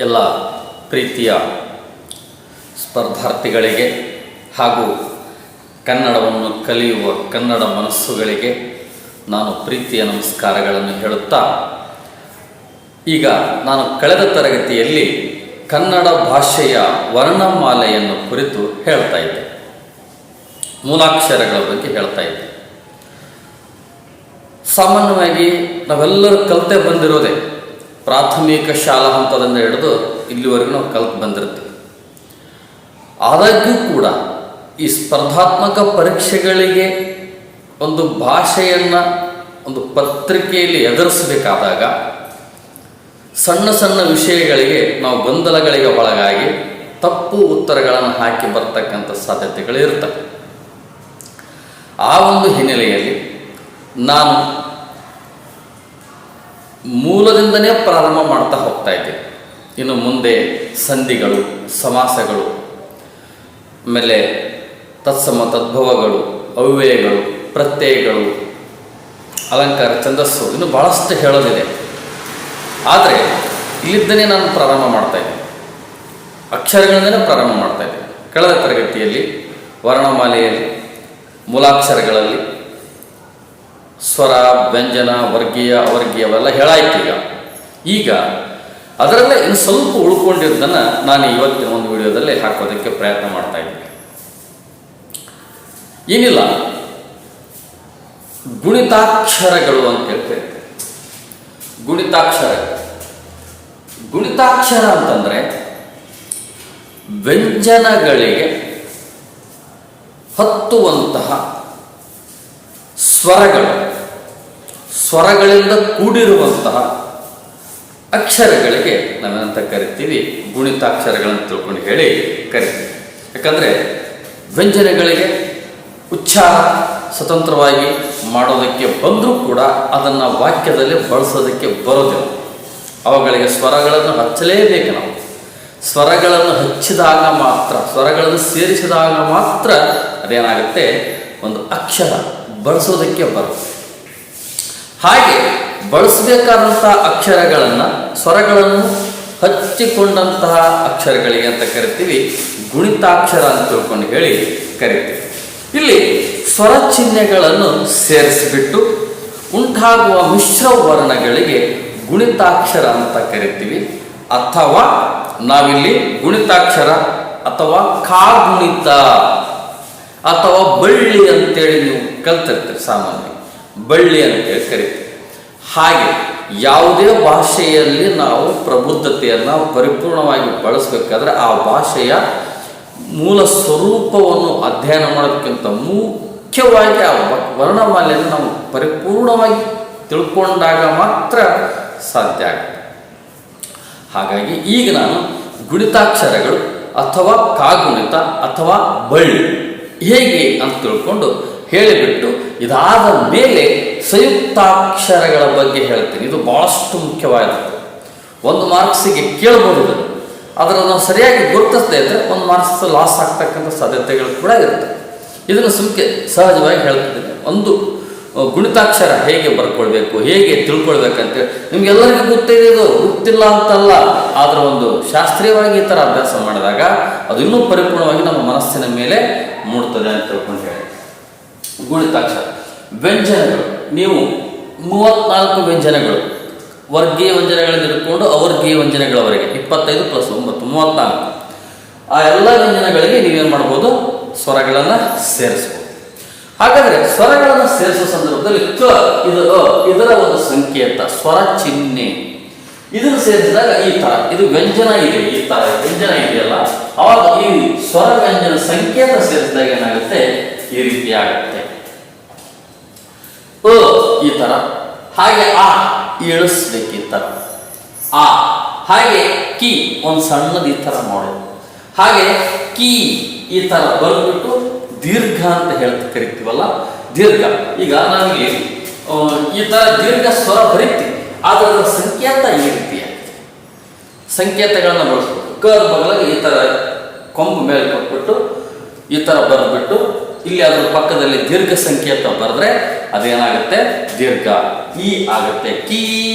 ಎಲ್ಲ ಪ್ರೀತಿಯ ಸ್ಪರ್ಧಾರ್ಥಿಗಳಿಗೆ ಹಾಗೂ ಕನ್ನಡವನ್ನು ಕಲಿಯುವ ಕನ್ನಡ ಮನಸ್ಸುಗಳಿಗೆ ನಾನು ಪ್ರೀತಿಯ ನಮಸ್ಕಾರಗಳನ್ನು ಹೇಳುತ್ತಾ, ಈಗ ನಾನು ಕಳೆದ ತರಗತಿಯಲ್ಲಿ ಕನ್ನಡ ಭಾಷೆಯ ವರ್ಣಮಾಲೆಯನ್ನು ಕುರಿತು ಹೇಳ್ತಾ ಇದ್ದೆ, ಮೂಲಾಕ್ಷರಗಳ ಬಗ್ಗೆ ಹೇಳ್ತಾ ಇದ್ದೆ. ಸಾಮಾನ್ಯವಾಗಿ ನಾವೆಲ್ಲರೂ ಕಲಿತೇ ಬಂದಿರೋದೇ, ಪ್ರಾಥಮಿಕ ಶಾಲಾ ಹಂತದಿಂದ ಹಿಡಿದು ಇಲ್ಲಿವರೆಗೂ ನಾವು ಕಲಿತು ಬಂದಿರ್ತೀವಿ. ಆದಾಗ್ಯೂ ಕೂಡ ಈ ಸ್ಪರ್ಧಾತ್ಮಕ ಪರೀಕ್ಷೆಗಳಿಗೆ ಒಂದು ಭಾಷೆಯನ್ನು ಒಂದು ಪತ್ರಿಕೆಯಲ್ಲಿ ಎದುರಿಸಬೇಕಾದಾಗ ಸಣ್ಣ ಸಣ್ಣ ವಿಷಯಗಳಿಗೆ ನಾವು ಗೊಂದಲಗಳಿಗೆ ಒಳಗಾಗಿ ತಪ್ಪು ಉತ್ತರಗಳನ್ನು ಹಾಕಿ ಬರ್ತಕ್ಕಂಥ ಸಾಧ್ಯತೆಗಳು ಇರ್ತವೆ. ಆ ಒಂದು ಹಿನ್ನೆಲೆಯಲ್ಲಿ ನಾನು ಮೂಲದಿಂದನೇ ಪ್ರಾರಂಭ ಮಾಡ್ತಾ ಹೋಗ್ತಾ ಇದ್ದೇನೆ. ಇನ್ನು ಮುಂದೆ ಸಂಧಿಗಳು, ಸಮಾಸಗಳು, ಆಮೇಲೆ ತತ್ಸಮ ತದ್ಭವಗಳು, ಅವ್ಯಯಗಳು, ಪ್ರತ್ಯಯಗಳು, ಅಲಂಕಾರ, ಛಂದಸ್ಸು, ಇನ್ನು ಭಾಳಷ್ಟು ಹೇಳೋದಿದೆ. ಆದರೆ ಇಲ್ಲಿದ್ದನೇ ನಾನು ಪ್ರಾರಂಭ ಮಾಡ್ತಾ ಇದ್ದೇನೆ, ಅಕ್ಷರಗಳಿಂದಲೇ ಪ್ರಾರಂಭ ಮಾಡ್ತಾ ಇದ್ದೇನೆ. ಕಳೆದ ತರಗತಿಯಲ್ಲಿ ವರ್ಣಮಾಲೆಯಲ್ಲಿ ಮೂಲಾಕ್ಷರಗಳಲ್ಲಿ ಸ್ವರ, ವ್ಯಂಜನ, ವರ್ಗೀಯ, ಅವರ್ಗೀಯ ಅವೆಲ್ಲ ಹೇಳಾಯ್ತು. ಈಗ ಅದರಲ್ಲೇ ಇನ್ನು ಸ್ವಲ್ಪ ಉಳ್ಕೊಂಡಿದ್ದನ್ನು ನಾನು ಇವತ್ತಿನ ಒಂದು ವಿಡಿಯೋದಲ್ಲಿ ಹಾಕೋದಕ್ಕೆ ಪ್ರಯತ್ನ ಮಾಡ್ತಾ ಇದ್ದೀನಿ. ಏನಿಲ್ಲ, ಗುಣಿತಾಕ್ಷರಗಳು ಅಂತ ಹೇಳ್ತೇವೆ. ಗುಣಿತಾಕ್ಷರ ಅಂತಂದರೆ ವ್ಯಂಜನಗಳಿಗೆ ಹತ್ತುವಂತಹ ಸ್ವರಗಳಿಂದ ಕೂಡಿರುವಂತಹ ಅಕ್ಷರಗಳಿಗೆ ನಾವೇನಂತ ಕರಿತೀವಿ, ಗುಣಿತಾಕ್ಷರಗಳನ್ನು ತಿಳ್ಕೊಂಡು ಹೇಳಿ ಕರಿತೀವಿ. ಯಾಕಂದರೆ ವ್ಯಂಜನಗಳಿಗೆ ಉಚ್ಚಾರ ಸ್ವತಂತ್ರವಾಗಿ ಮಾಡೋದಕ್ಕೆ ಬಂದರೂ ಕೂಡ ಅದನ್ನು ವಾಕ್ಯದಲ್ಲಿ ಬಳಸೋದಕ್ಕೆ ಬರೋದಿಲ್ಲ. ಅವುಗಳಿಗೆ ಸ್ವರಗಳನ್ನು ಹಚ್ಚಲೇಬೇಕು. ನಾವು ಸ್ವರಗಳನ್ನು ಹಚ್ಚಿದಾಗ ಮಾತ್ರ, ಸ್ವರಗಳನ್ನು ಸೇರಿಸಿದಾಗ ಮಾತ್ರ ಅದೇನಾಗುತ್ತೆ, ಒಂದು ಅಕ್ಷರ ಬಳಸೋದಕ್ಕೆ ಬರುತ್ತೆ. ಹಾಗೆ ಬಳಸಬೇಕಾದಂಥ ಅಕ್ಷರಗಳನ್ನು, ಸ್ವರಗಳನ್ನು ಹಚ್ಚಿಕೊಂಡಂತಹ ಅಕ್ಷರಗಳಿಗೆ ಅಂತ ಕರಿತೀವಿ ಗುಣಿತಾಕ್ಷರ ಅಂತ ತಿಳ್ಕೊಂಡು ಹೇಳಿ ಕರಿತೀವಿ. ಇಲ್ಲಿ ಸ್ವರ ಚಿಹ್ನೆಗಳನ್ನು ಸೇರಿಸಿಬಿಟ್ಟು ಉಂಟಾಗುವ ಮಿಶ್ರ ವರ್ಣಗಳಿಗೆ ಗುಣಿತಾಕ್ಷರ ಅಂತ ಕರಿತೀವಿ. ಅಥವಾ ನಾವಿಲ್ಲಿ ಗುಣಿತಾಕ್ಷರ ಅಥವಾ ಕಾಗುಣಿತ ಅಥವಾ ಬಳ್ಳಿ ಅಂತೇಳಿ ನೀವು ಕಲ್ತಿರ್ತೀರಿ, ಸಾಮಾನ್ಯ ಬಳ್ಳಿ ಅಂತೇಳಿ ಕರಿತೀವಿ. ಹಾಗೆ ಯಾವುದೇ ಭಾಷೆಯಲ್ಲಿ ನಾವು ಪ್ರಬುದ್ಧತೆಯನ್ನು ಪರಿಪೂರ್ಣವಾಗಿ ಬಳಸಬೇಕಾದ್ರೆ ಆ ಭಾಷೆಯ ಮೂಲ ಸ್ವರೂಪವನ್ನು ಅಧ್ಯಯನ ಮಾಡೋದಕ್ಕಿಂತ ಮುಖ್ಯವಾಗಿ ಆ ವರ್ಣಮಾಲೆಯನ್ನು ನಾವು ಪರಿಪೂರ್ಣವಾಗಿ ತಿಳ್ಕೊಂಡಾಗ ಮಾತ್ರ ಸಾಧ್ಯ ಆಗುತ್ತೆ. ಹಾಗಾಗಿ ಈಗ ನಾನು ಗುಣಿತಾಕ್ಷರಗಳು ಅಥವಾ ಕಾಗುಣಿತ ಅಥವಾ ಬಳ್ಳಿ ಹೇಗೆ ಅಂತ ತಿಳ್ಕೊಂಡು ಹೇಳಿಬಿಟ್ಟು ಇದಾದ ಮೇಲೆ ಸಂಯುಕ್ತಾಕ್ಷರಗಳ ಬಗ್ಗೆ ಹೇಳ್ತೀನಿ. ಇದು ಭಾಳಷ್ಟು ಮುಖ್ಯವಾದದ್ದು. ಒಂದು ಮಾರ್ಕ್ಸಿಗೆ ಕೇಳ್ಬೋದು, ಆದರೆ ನಾವು ಸರಿಯಾಗಿ ಗುರುತಿಸದೇ ಇದ್ದರೆ ಒಂದು ಮಾರ್ಕ್ಸ್ ಲಾಸ್ ಆಗ್ತಕ್ಕಂಥ ಸಾಧ್ಯತೆಗಳು ಕೂಡ ಇರುತ್ತೆ. ಇದನ್ನು ಸಹಜವಾಗಿ ಹೇಳ್ತಿದ್ದೀನಿ. ಒಂದು ಗುಣಿತಾಕ್ಷರ ಹೇಗೆ ಬರ್ಕೊಳ್ಬೇಕು, ಹೇಗೆ ತಿಳ್ಕೊಳ್ಬೇಕಂತೇಳಿ ನಿಮ್ಗೆಲ್ಲರಿಗೂ ಗೊತ್ತಿದೆ. ಇದು ಗೊತ್ತಿಲ್ಲ ಅಂತಲ್ಲ, ಆದರೆ ಒಂದು ಶಾಸ್ತ್ರೀಯವಾಗಿ ಈ ಥರ ಅಭ್ಯಾಸ ಮಾಡಿದಾಗ ಅದು ಇನ್ನೂ ಪರಿಪೂರ್ಣವಾಗಿ ನಮ್ಮ ಮನಸ್ಸಿನ ಮೇಲೆ ಮೂಡ್ತದೆ ಅಂತ ತಿಳ್ಕೊಂಡು ಹೇಳಿ. ಗುಣಿತಾಕ್ಷರ ವ್ಯಂಜನಗಳು, ನೀವು 34 ವ್ಯಂಜನಗಳು, ವರ್ಗೀಯ ವ್ಯಂಜನಗಳನ್ನು ಹಿಡ್ಕೊಂಡು ಅವರ್ಗೀಯ ವ್ಯಂಜನಗಳವರೆಗೆ 25 + 9 34. ಆ ಎಲ್ಲ ವ್ಯಂಜನಗಳಿಗೆ ನೀವೇನು ಮಾಡ್ಬೋದು, ಸ್ವರಗಳನ್ನು ಸೇರಿಸ್ಬೋದು. ಹಾಗಾದರೆ ಸ್ವರಗಳನ್ನು ಸೇರಿಸುವ ಸಂದರ್ಭದಲ್ಲಿ ಇದು ಇದರ ಒಂದು ಸಂಕೇತ, ಸ್ವರ ಚಿಹ್ನೆ. ಇದನ್ನು ಸೇರಿಸಿದಾಗ ಈ ಥರ ಇದು ವ್ಯಂಜನ ಇದೆ, ಈ ಥರ ವ್ಯಂಜನ ಇದೆಯಲ್ಲ, ಆವಾಗ ಈ ಸ್ವರ ವ್ಯಂಜನ ಸಂಕೇತ ಸೇರಿಸಿದಾಗ ಏನಾಗುತ್ತೆ, ಈ ರೀತಿ ಆಗುತ್ತೆ. ಈ ಥರ. ಹಾಗೆ ಆ ಇಳಿಸ್ಬೇಕು, ಈ ಥರ ಆ. ಹಾಗೆ ಕಿ ಒಂದು ಸಣ್ಣದು ಈ ಥರ ಮಾಡೋದು. ಹಾಗೆ ಕಿ ಈ ಥರ ಬಂದ್ಬಿಟ್ಟು ದೀರ್ಘ ಅಂತ ಕರಿತೀವಲ್ಲ, ದೀರ್ಘ. ಈಗ ನಾವಿಲ್ಲಿ ಈ ಥರ ದೀರ್ಘ ಸ್ವರ ಬರೀತೀವಿ, ಆದರೆ ಅದರ ಸಂಕೇತ ಈ ರೀತಿಯಾಗಿದೆ. ಸಂಕೇತಗಳನ್ನು ಬಳಸ್ಬೇಕು. ಕರ್ ಬಗಲಾಗ ಈ ಥರ ಕೊಂಬು ಮೇಲೆ ಕೊಟ್ಬಿಟ್ಟು ಈ ಥರ ಬರೆದ್ಬಿಟ್ಟು ಇಲ್ಲಿ ಅದರ ಪಕ್ಕದಲ್ಲಿ ದೀರ್ಘ ಸಂಕೇತ ಬರೆದ್ರೆ ಅದೇನಾಗುತ್ತೆ, ದೀರ್ಘ ಈ ಆಗುತ್ತೆ, ಕೀ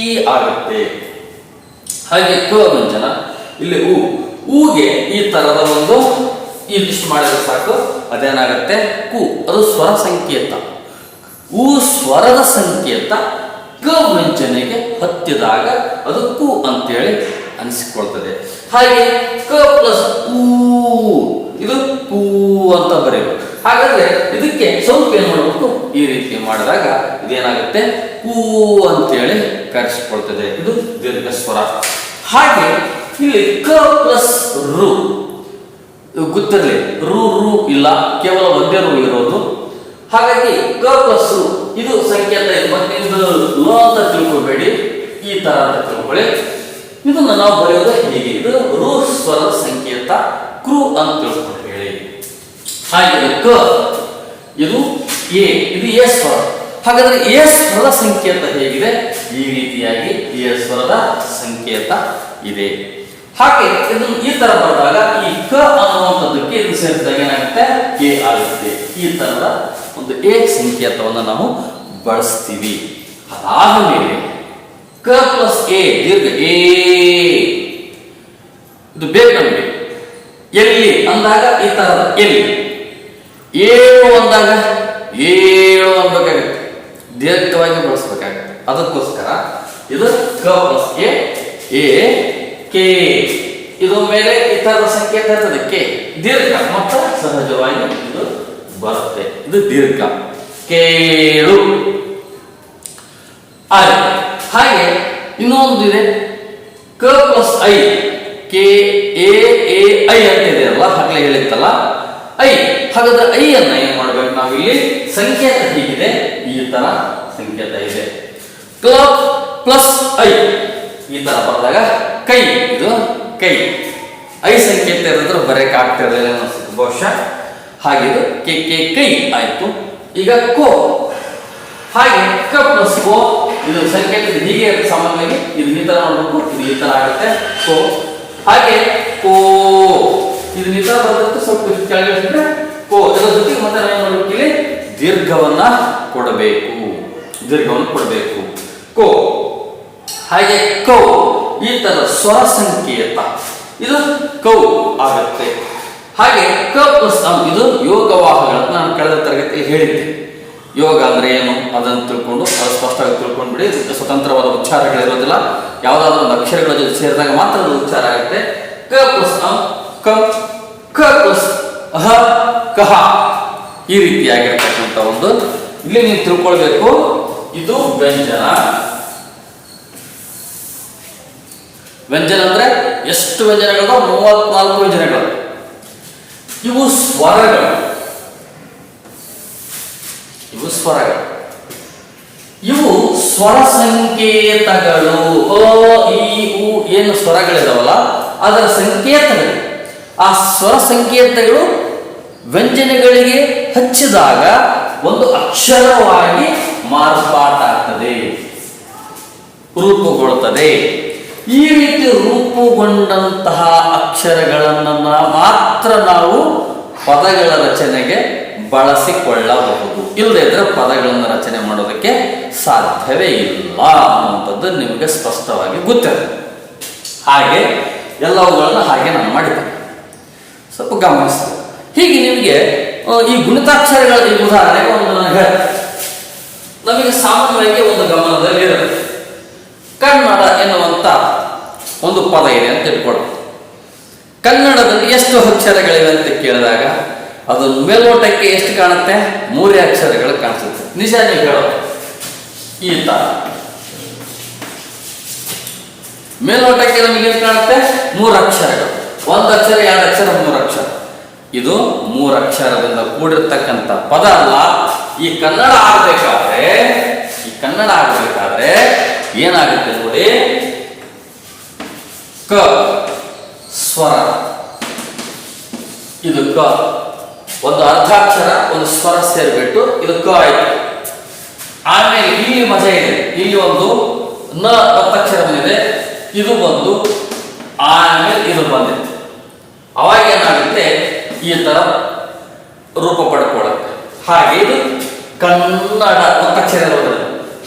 ಆಗುತ್ತೆ. ಹಾಗೆ ಕ ವ್ಯಂಜನ ಇಲ್ಲಿ ಊಗೆ ಈ ತರದ ಒಂದು ಇಷ್ಟು ಮಾಡಿದ್ರೆ ಸಾಕು. ಅದೇನಾಗುತ್ತೆ ಕು, ಅದು ಸ್ವರ ಸಂಕೇತ. ಊ ಸ್ವರದ ಸಂಕೇತ ಕ ವ್ಯಂಜನೆಗೆ ಹತ್ತಿದಾಗ ಅದು ಕು ಅಂತೇಳಿ ಅನಿಸಿಕೊಳ್ತದೆ. ಹಾಗೆ ಕ ಪ್ಲಸ್ ಊ ಇದು ಕೂ ಅಂತ ಬರೆಯಬೇಕು. ಹಾಗಾದ್ರೆ ಇದಕ್ಕೆ ಸ್ವಲ್ಪ ಏನು ಮಾಡಬೇಕು, ಈ ರೀತಿ ಮಾಡಿದಾಗ ಇದೇನಾಗುತ್ತೆ ಕೂ ಅಂತೇಳಿ ಕರೆಸಿಕೊಳ್ತದೆ. ಇದು ದೀರ್ಘ ಸ್ವರ. ಹಾಗೆ ಇಲ್ಲಿ ಕ ಪ್ಲಸ್ ರು ಗೊತ್ತಿರಲಿ, ರು ಇಲ್ಲ, ಕೇವಲ ಒಂದೇ ರು ಇರೋದು. ಹಾಗಾಗಿ ಕ ಪ್ಲಸ್ ರು ಇದು ಸಂಕೇತ. ಮತ್ತೆ ಇದು ಲ ಅಂತ ತಿಳ್ಕೊಬೇಡಿ, ಈ ತರ ಅಂತ ತಿಳ್ಕೊಳ್ಳಿ. ಇದನ್ನ ನಾವು ಬರೆಯೋದು ಹೀಗೆ, ಇದು ರು ಸ್ವರದ ಸಂಕೇತ, ಕ್ರು ಅಂತ ತಿಳ್ಕೊಂಡು ಹೇಳಿ. ಹಾಗೆ ಕ ಇದು ಎ, ಇದು ಎ ಸ್ವರ. ಹಾಗಾದ್ರೆ ಎ ಸ್ವರದ ಸಂಕೇತ ಹೇಗಿದೆ, ಈ ರೀತಿಯಾಗಿ ಎ ಸ್ವರದ ಸಂಕೇತ ಇದೆ. ಹಾಗೆ ಇದು ಈ ತರ ಬರೆದಾಗ ಈ ಕ ಅನ್ನುವಂಥದ್ದಕ್ಕೆ ಇದು ಸೇರಿದಾಗ ಏನಾಗುತ್ತೆ ಎ ಆಗುತ್ತೆ. ಈ ತರದ ಒಂದು ಎ ಸಂಕೇತವನ್ನು ನಾವು ಬಳಸ್ತೀವಿ. ಅದಾದ ಮೇಲೆ ಕ ಪ್ಲಸ್ ಎ ದೀರ್ಘ ಎ, ಇದು ಬೇಕು ನಮಗೆ. ಎಲ್ಲಿ ಅಂದಾಗ ಈ ತರದ ಎಲ್ಲಿ, ಏಳು ಅಂದಾಗ ಏಳು ಅನ್ಬೇಕಾಗುತ್ತೆ, ದೀರ್ಘವಾಗಿ ಬಳಸಬೇಕಾಗುತ್ತೆ. ಅದಕ್ಕೋಸ್ಕರ ಇದು ಕ ಪ್ಲಸ್ ಎ ಕೆ, ಇದು ಮೇಲೆ ಈ ತರದ ಸಂಕೇತ ಇರ್ತದೆ ಕೆ, ದೀರ್ಘ ಮತ್ತು ಸಹಜವಾಗಿ ಇದು ಬರುತ್ತೆ. ಇದು ದೀರ್ಘ ಕೇಳು. ಹಾಗೆ ಇನ್ನೊಂದು ಇದೆ ಕ plus I, K A I ಅಂತ ಇದೆಯಲ್ಲ, ಹಾಗಲೇ ಹೇಳಿತ್ತಲ್ಲ ಐ. ಹಾಗಾದ್ರೆ ಐ ಅನ್ನ ಏನ್ ಮಾಡ್ಬೇಕು ನಾವಿಲ್ಲಿ, ಸಂಕೇತ ಹೀಗಿದೆ, ಈ ತರ ಸಂಕೇತ ಇದೆ. ಕ ಪ್ಲಸ್ ಐ ಈ ತರ ಬರೆದಾಗ ಕೈ, ಇದು ಕೈ. ಐ ಸಂಕೇತ ಇರೋದ್ರ ಬರೆಯಕ್ಕೆ ಆಗ್ತಿರಲಿಲ್ಲ ಅನಿಸುತ್ತೆ ಬಹುಶಃ. ಹಾಗೆ ಇದು ಕೆ ಕೆ ಕೈ ಆಯ್ತು. ಈಗ ಕೋ, ಹಾಗೆ ಕ ಪ್ಲಸ್ ಕೋ ಇದು ಸಂಕೇತ ಹೀಗೆ ಸಾಮಾನ್ಯವಾಗಿ ಇದು ಈ ತರ ಮಾಡಬೇಕು, ಇದು ಈ ತರ ಆಗುತ್ತೆ ಕೋ. ಹಾಗೆ ಕೋ ಇದು ಈ ತರ ಬರುತ್ತೆ, ಸ್ವಲ್ಪ ಕೆಳಗೆ ಕೋ. ಇದರ ಜೊತೆಗೆ ಮತ್ತೆ ನಾವು ಏನು ಮಾಡಬೇಕು, ಇಲ್ಲಿ ದೀರ್ಘವನ್ನ ಕೊಡಬೇಕು, ದೀರ್ಘವನ್ನು ಕೊಡಬೇಕು ಕೋ. ಹಾಗೆ ಕೌ ಈ ತರ ಸ್ವರ ಸಂಕೇತ, ಇದು ಕೌ ಆಗುತ್ತೆ. ಹಾಗೆ ಕ ಪ್ಲಸ್ ಇದು ಯೋಗವಾಹಗಳನ್ನು ನಾನು ಕಳೆದ ತರಗತಿಯಲ್ಲಿ ಹೇಳಿದ್ದೆ. ಯೋಗ ಅಂದ್ರೆ ಏನು ಅದನ್ನು ತಿಳ್ಕೊಂಡು ಅದು ಸ್ಪಷ್ಟವಾಗಿ ತಿಳ್ಕೊಂಡ್ಬಿಡಿ. ಸ್ವತಂತ್ರವಾದ ಉಚ್ಚಾರಗಳಿರೋದಿಲ್ಲ, ಯಾವುದಾದ್ರೂ ಒಂದು ಅಕ್ಷರಗಳ ಜೊತೆ ಸೇರಿದಾಗ ಮಾತ್ರ ಅದು ಉಚ್ಚಾರ ಆಗುತ್ತೆ. ಕ ಪ್ಲಸ್ ಕ ಪ್ಲಸ್ ಅಹ ಕಹ, ಈ ರೀತಿಯಾಗಿರ್ತಕ್ಕಂಥ ಒಂದು ಇಲ್ಲಿ ನೀವು ತಿಳ್ಕೊಳ್ಬೇಕು. ಇದು ವ್ಯಂಜನ. ವ್ಯಂಜನ ಅಂದ್ರೆ ಎಷ್ಟು ವ್ಯಂಜನಗಳು, 34 ವ್ಯಂಜನಗಳು. ಇವು ಸ್ವರಗಳು, ಇವು ಸ್ವರಗಳು, ಇವು ಸ್ವರ ಸಂಕೇತಗಳು. ಅ ಈ ಉ ಏನು ಸ್ವರಗಳಿದಾವಲ್ಲ ಅದರ ಸಂಕೇತಗಳು. ಆ ಸ್ವರ ಸಂಕೇತಗಳು ವ್ಯಂಜನಗಳಿಗೆ ಹಚ್ಚಿದಾಗ ಒಂದು ಅಕ್ಷರವಾಗಿ ಮಾರ್ಪಾಟಾಗ್ತದೆ, ರೂಪುಗೊಳ್ಳುತ್ತದೆ. ಈ ರೀತಿ ರೂಪುಗೊಂಡಂತಹ ಅಕ್ಷರಗಳನ್ನು ಮಾತ್ರ ನಾವು ಪದಗಳ ರಚನೆಗೆ ಬಳಸಿಕೊಳ್ಳಬಹುದು. ಇಲ್ಲದಿದ್ದರೆ ಪದಗಳನ್ನು ರಚನೆ ಮಾಡೋದಕ್ಕೆ ಸಾಧ್ಯವೇ ಇಲ್ಲ ಅನ್ನುವಂಥದ್ದು ನಿಮಗೆ ಸ್ಪಷ್ಟವಾಗಿ ಗೊತ್ತಿದೆ. ಹಾಗೆ ಎಲ್ಲವುಗಳನ್ನು ಹಾಗೆ ನಾನು ಮಾಡಿದ್ದೇನೆ, ಸ್ವಲ್ಪ ಗಮನಿಸ್ತೇನೆ. ಹೀಗೆ ನಿಮಗೆ ಈ ಗುಣಿತಾಕ್ಷರಗಳ ಈ ಉದಾಹರಣೆಗೆ ಒಂದು ನಾನು ಹೇಳ್ತೇನೆ. ನಮಗೆ ಸಾಮಾನ್ಯವಾಗಿ ಒಂದು ಗಮನದಲ್ಲಿ ಇರುತ್ತೆ, ಕನ್ನಡ ಎನ್ನುವಂತ ಒಂದು ಪದ ಇದೆ ಅಂತ ಇಟ್ಕೊಳ್ಳಿ. ಕನ್ನಡದಲ್ಲಿ ಎಷ್ಟು ಅಕ್ಷರಗಳಿವೆ ಅಂತ ಕೇಳಿದಾಗ ಅದು ಮೇಲ್ನೋಟಕ್ಕೆ ಎಷ್ಟು ಕಾಣುತ್ತೆ, 3 ಅಕ್ಷರಗಳು ಕಾಣಿಸುತ್ತೆ. ನಿಜ ನೀವು ಹೇಳೋದು ಈ ತರ ಮೇಲ್ನೋಟಕ್ಕೆ ನಮಗೆ ಏನು ಕಾಣುತ್ತೆ, 3 ಅಕ್ಷರಗಳು. 1 ಅಕ್ಷರ, 2 ಅಕ್ಷರ, 3 ಅಕ್ಷರ. ಇದು 3 ಅಕ್ಷರದಿಂದ ಕೂಡಿರ್ತಕ್ಕಂಥ ಪದ ಅಲ್ಲ. ಈ ಕನ್ನಡ ಆಗಬೇಕಾದ್ರೆ ಏನಾಗುತ್ತೆ ನೋಡಿ, ಕ ಸ್ವರ, ಇದು ಕ, ಒಂದು ಅರ್ಧಾಕ್ಷರ ಒಂದು ಸ್ವರ ಸೇರಿಬಿಟ್ಟು ಇದು ಕ ಆಯ್ತು. ಆಮೇಲೆ ಇಲ್ಲಿ ಮಜಾ ಇದೆ, ಇಲ್ಲಿ ಒಂದು ನ ಒತ್ತಕ್ಷರ ಬಂದಿದೆ, ಇದು ಬಂದು ಆಮೇಲೆ ಇದು ಬಂದಿದೆ. ಅವಾಗ ಏನಾಗುತ್ತೆ, ಈ ತರ ರೂಪ ಪಡ್ಕೊಳ್ಳುತ್ತೆ. ಹಾಗೆ ಇದು ಕನ್ನಡ ಒತ್ತಕ್ಷರ ಇರೋದಿಲ್ಲ.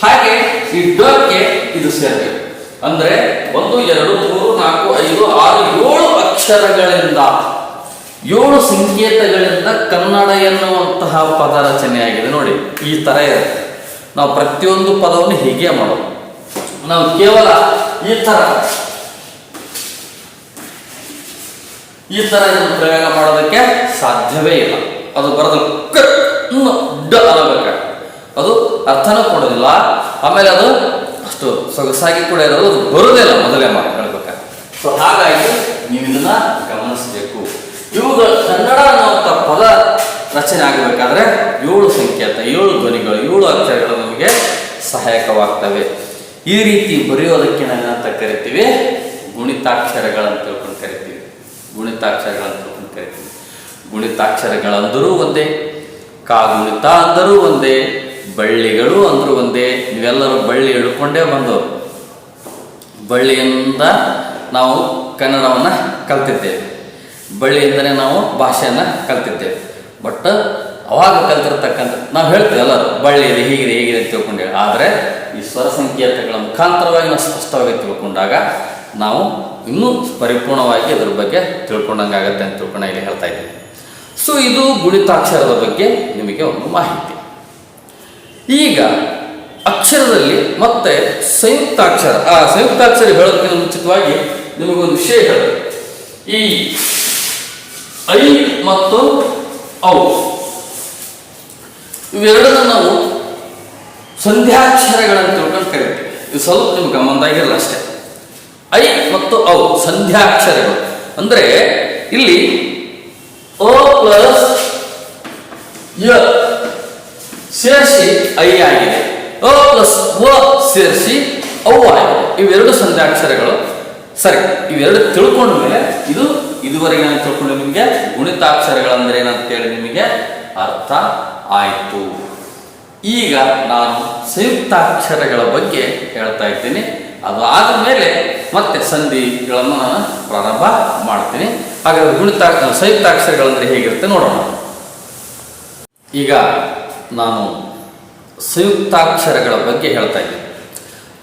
ಹಾಗೆ ಈ ಡಕ್ಕೆ ಇದು ಸೇರಬೇಕು. ಅಂದರೆ 1 2 3 4 5 6 7 ಅಕ್ಷರಗಳಿಂದ 7 ಸಂಕೇತಗಳಿಂದ ಕನ್ನಡ ಎನ್ನುವಂತಹ ಪದ ರಚನೆಯಾಗಿದೆ. ನೋಡಿ ಈ ಥರ ಇರುತ್ತೆ. ನಾವು ಪ್ರತಿಯೊಂದು ಪದವನ್ನು ಹೀಗೆ ಮಾಡೋದು. ನಾವು ಕೇವಲ ಈ ಥರ ಇದನ್ನು ಪ್ರಯೋಗ ಮಾಡೋದಕ್ಕೆ ಸಾಧ್ಯವೇ ಇಲ್ಲ. ಅದು ಬರೋದು ಅನ್ನಬೇಕಾಗ ಅದು ಅರ್ಥನೂ ಕೊಡೋದಿಲ್ಲ. ಆಮೇಲೆ ಅದು ಅಷ್ಟು ಸೊಗಸಾಗಿ ಕೂಡ ಇರೋದು ಅದು ಬರೋದಿಲ್ಲ ಮೊದಲೇ ಮಾತು ಹೇಳ್ಬೇಕಾದ್ರೆ. ಸೊ ಹಾಗಾಗಿ ನೀವು ಇದನ್ನ ಗಮನಿಸಬೇಕು. ಇವುಗಳು ಕನ್ನಡ ಅನ್ನುವಂಥ ಪದ ರಚನೆ ಆಗಬೇಕಾದ್ರೆ 7 ಸಂಕೇತ, 7 ಧ್ವನಿಗಳು, 7 ಅಕ್ಷರಗಳು ನಮಗೆ ಸಹಾಯಕವಾಗ್ತವೆ. ಈ ರೀತಿ ಬರೆಯೋದಕ್ಕೆ ನಾವೇನಂತ ಕರಿತೀವಿ? ಗುಣಿತಾಕ್ಷರಗಳಂತ ತಿಳ್ಕೊಂಡು ಕರಿತೀವಿ. ಗುಣಿತಾಕ್ಷರಗಳಂತ ತಿಳ್ಕೊಂಡು ಕರಿತೀವಿ. ಗುಣಿತಾಕ್ಷರಗಳಂದರೂ ಒಂದೇ, ಕಾಗುಣಿತ ಅಂದರೂ ಒಂದೇ, ಬಳ್ಳಿಗಳು ಅಂದರೂ ಒಂದೇ. ನೀವೆಲ್ಲರೂ ಬಳ್ಳಿ ಹಿಡ್ಕೊಂಡೇ ಬಂದವರು. ಬಳ್ಳಿಯಿಂದ ನಾವು ಕನ್ನಡವನ್ನು ಕಲ್ತಿದ್ದೇವೆ, ಬಳ್ಳಿಯಿಂದಲೇ ನಾವು ಭಾಷೆಯನ್ನು ಕಲ್ತಿದ್ದೇವೆ. ಬಟ್ ಅವಾಗ ಕಲ್ತಿರ್ತಕ್ಕಂಥ ನಾವು ಹೇಳ್ತೇವೆ ಎಲ್ಲರೂ ಬಳ್ಳಿ ಇದೆ, ಹೀಗಿದೆ, ಹೇಗಿದೆ ಅಂತ ತಿಳ್ಕೊಂಡೇವೆ. ಆದರೆ ಈ ಸ್ವರ ಸಂಕೇತಗಳ ಮುಖಾಂತರವಾಗಿ ನಾವು ಸ್ಪಷ್ಟವಾಗಿ ತಿಳ್ಕೊಂಡಾಗ ನಾವು ಇನ್ನೂ ಪರಿಪೂರ್ಣವಾಗಿ ಅದರ ಬಗ್ಗೆ ತಿಳ್ಕೊಂಡಂಗಾಗತ್ತೆ ಅಂತ ತಿಳ್ಕೊಂಡು ಇಲ್ಲಿ ಹೇಳ್ತಾ ಇದ್ದೀನಿ. ಸೊ ಇದು ಗುಣಿತಾಕ್ಷರದ ಬಗ್ಗೆ ನಿಮಗೆ ಒಂದು ಮಾಹಿತಿ. ಈಗ ಅಕ್ಷರದಲ್ಲಿ ಮತ್ತೆ ಸಂಯುಕ್ತಾಕ್ಷರ. ಆ ಸಂಯುಕ್ತಾಕ್ಷರ ಹೇಳೋದಕ್ಕಿಂತ ಮುಂಚಿತವಾಗಿ ನಿಮಗೊಂದು ವಿಷಯ ಹೇಳಬೇಕು. ಈ ಐ ಮತ್ತು ಔ ಇವೆರಡನ್ನ ನಾವು ಸಂಧ್ಯಾಕ್ಷರಗಳನ್ನು ತಿಳ್ಕೊಂಡು ಕರಿತೀವಿ. ಇದು ಸ್ವಲ್ಪ ನಿಮ್ಗೆ ಗಮನದಾಗಿರಲ್ಲ ಅಷ್ಟೇ. ಐ ಮತ್ತು ಔ ಸಂಧ್ಯಾಕ್ಷರಗಳು ಅಂದರೆ ಇಲ್ಲಿ ಅ ಪ್ಲಸ್ ಯ ಸೇರಿಸಿ ಐ ಆಗಿದೆ, ಅ ಪ್ಲಸ್ ವ ಸೇರಿಸಿ ಔ ಆಗಿದೆ. ಇವೆರಡು ಸಂಧ್ಯಾಕ್ಷರಗಳು. ಸರಿ, ಇವೆರಡು ತಿಳ್ಕೊಂಡ ಮೇಲೆ ಇದುವರೆಗೆ ನಾನು ತಿಳ್ಕೊಂಡು ನಿಮಗೆ ಗುಣಿತಾಕ್ಷರಗಳಂದ್ರೆ ಏನಂತೇಳಿ ನಿಮಗೆ ಅರ್ಥ ಆಯಿತು. ಈಗ ನಾನು ಸಂಯುಕ್ತಾಕ್ಷರಗಳ ಬಗ್ಗೆ ಹೇಳ್ತಾ ಇದ್ದೀನಿ. ಅದು ಆದ ಮೇಲೆ ಮತ್ತೆ ಸಂಧಿಗಳನ್ನು ನಾನು ಪ್ರಾರಂಭ ಮಾಡ್ತೀನಿ. ಹಾಗಾದ್ರೆ ಸಂಯುಕ್ತಾಕ್ಷರಗಳಂದ್ರೆ ಹೇಗಿರುತ್ತೆ ನೋಡೋಣ. ಈಗ ನಾನು ಸಂಯುಕ್ತಾಕ್ಷರಗಳ ಬಗ್ಗೆ ಹೇಳ್ತಾ ಇದ್ದೀನಿ.